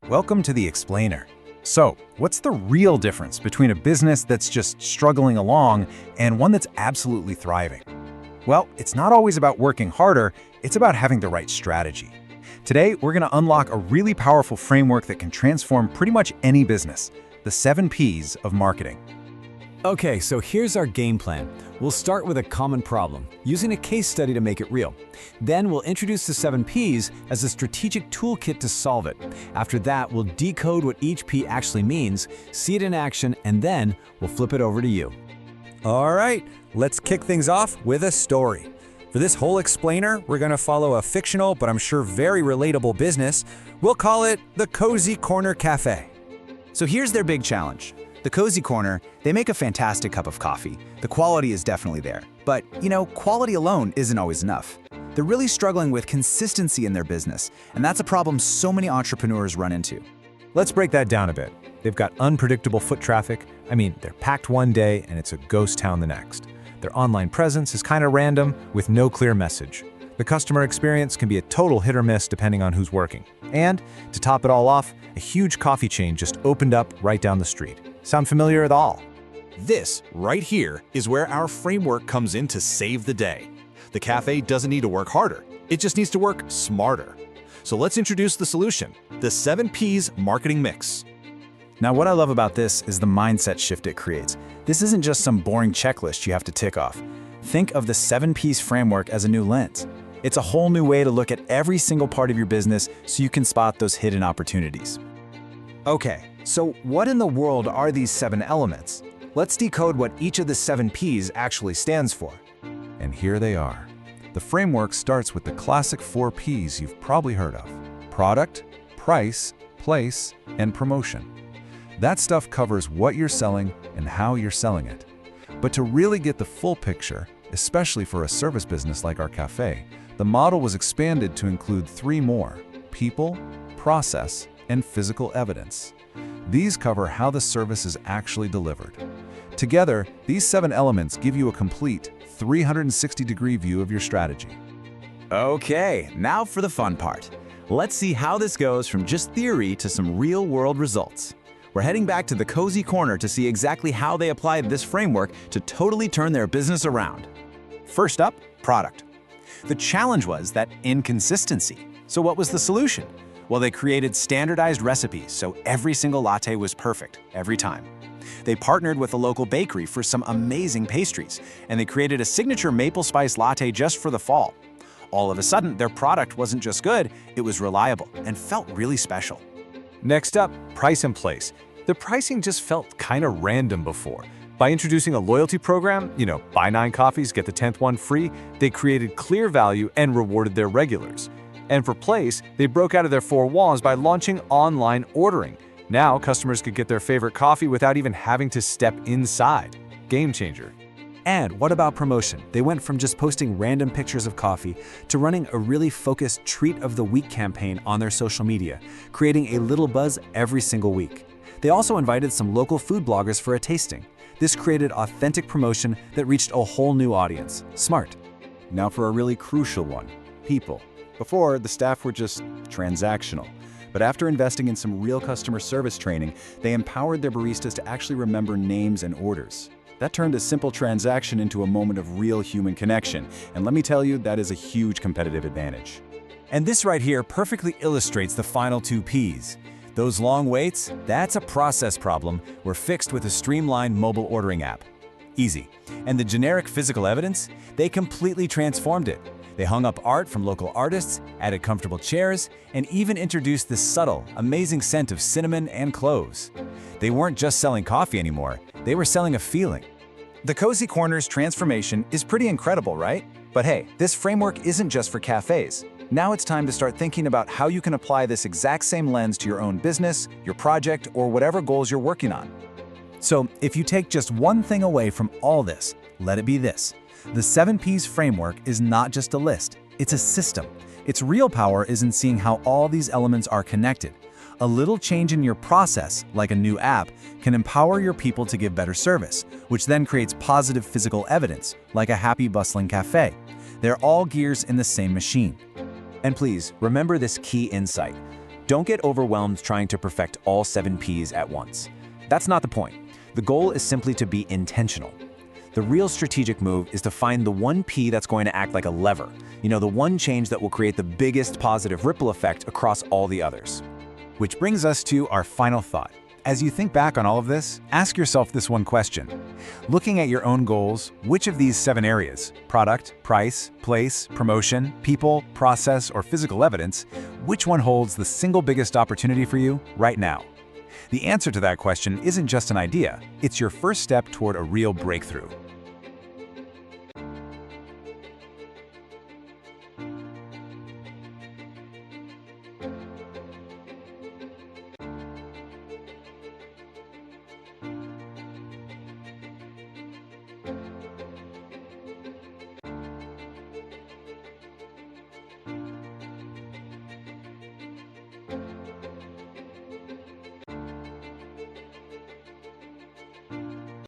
Welcome to The Explainer. So, what's the real difference between a business that's just struggling along and one that's absolutely thriving? Well, it's not always about working harder, it's about having the right strategy. Today, we're going to unlock a really powerful framework that can transform pretty much any business, the 7 Ps of marketing. Okay, so here's our game plan. We'll start with a common problem, using a case study to make it real. Then we'll introduce the 7 Ps as a strategic toolkit to solve it. After that, we'll decode what each P actually means, see it in action, and then we'll flip it over to you. All right, let's kick things off with a story. For this whole explainer, we're going to follow a fictional but I'm sure very relatable business. We'll call it the Cozy Corner Cafe. So here's their big challenge. The Cozy Corner, they make a fantastic cup of coffee. The quality is definitely there. But, quality alone isn't always enough. They're really struggling with consistency in their business, and that's a problem so many entrepreneurs run into. Let's break that down a bit. They've got unpredictable foot traffic. They're packed one day and it's a ghost town the next. Their online presence is kind of random with no clear message. The customer experience can be a total hit or miss depending on who's working. And to top it all off, a huge coffee chain just opened up right down the street. Sound familiar at all? This right here is where our framework comes in to save the day. The cafe doesn't need to work harder, it just needs to work smarter. So let's introduce the solution, the 7 Ps marketing mix. Now, what I love about this is the mindset shift it creates. This isn't just some boring checklist you have to tick off. Think of the 7 Ps framework as a new lens. It's a whole new way to look at every single part of your business so you can spot those hidden opportunities. Okay, so what in the world are these 7 elements? Let's decode what each of the 7 Ps actually stands for. And here they are. The framework starts with the classic 4 Ps you've probably heard of: product, price, place, and promotion. That stuff covers what you're selling and how you're selling it. But to really get the full picture, especially for a service business like our cafe, the model was expanded to include 3 more: people, process, and physical evidence. These cover how the service is actually delivered. Together, these 7 elements give you a complete 360-degree view of your strategy. Okay, now for the fun part. Let's see how this goes from just theory to some real-world results. We're heading back to the Cozy Corner to see exactly how they applied this framework to totally turn their business around. First up, product. The challenge was that inconsistency. So what was the solution? Well, they created standardized recipes so every single latte was perfect every time. They partnered with a local bakery for some amazing pastries, and they created a signature maple spice latte just for the fall. All of a sudden, their product wasn't just good, it was reliable and felt really special. Next up, price and place. The pricing just felt kind of random before. By introducing a loyalty program, buy 9 coffees, get the 10th one free, they created clear value and rewarded their regulars. And for place, they broke out of their 4 walls by launching online ordering. Now, customers could get their favorite coffee without even having to step inside. Game changer. And what about promotion? They went from just posting random pictures of coffee to running a really focused Treat of the Week campaign on their social media, creating a little buzz every single week. They also invited some local food bloggers for a tasting. This created authentic promotion that reached a whole new audience. Smart. Now for a really crucial one, people. Before, the staff were just transactional. But after investing in some real customer service training, they empowered their baristas to actually remember names and orders. That turned a simple transaction into a moment of real human connection. And let me tell you, that is a huge competitive advantage. And this right here perfectly illustrates the final 2 Ps. Those long waits, that's a process problem, were fixed with a streamlined mobile ordering app. Easy. And the generic physical evidence? They completely transformed it. They hung up art from local artists, added comfortable chairs, and even introduced the subtle, amazing scent of cinnamon and cloves. They weren't just selling coffee anymore, they were selling a feeling. The Cozy Corner's transformation is pretty incredible, right? But hey, this framework isn't just for cafes. Now it's time to start thinking about how you can apply this exact same lens to your own business, your project, or whatever goals you're working on. So, if you take just one thing away from all this, let it be this. The 7 Ps framework is not just a list, it's a system. Its real power is in seeing how all these elements are connected. A little change in your process, like a new app, can empower your people to give better service, which then creates positive physical evidence, like a happy, bustling cafe. They're all gears in the same machine. And please, remember this key insight. Don't get overwhelmed trying to perfect all 7 Ps at once. That's not the point. The goal is simply to be intentional. The real strategic move is to find the one P that's going to act like a lever, the one change that will create the biggest positive ripple effect across all the others. Which brings us to our final thought. As you think back on all of this, ask yourself this one question. Looking at your own goals, which of these 7 areas, product, price, place, promotion, people, process, or physical evidence, which one holds the single biggest opportunity for you right now? The answer to that question isn't just an idea, it's your first step toward a real breakthrough.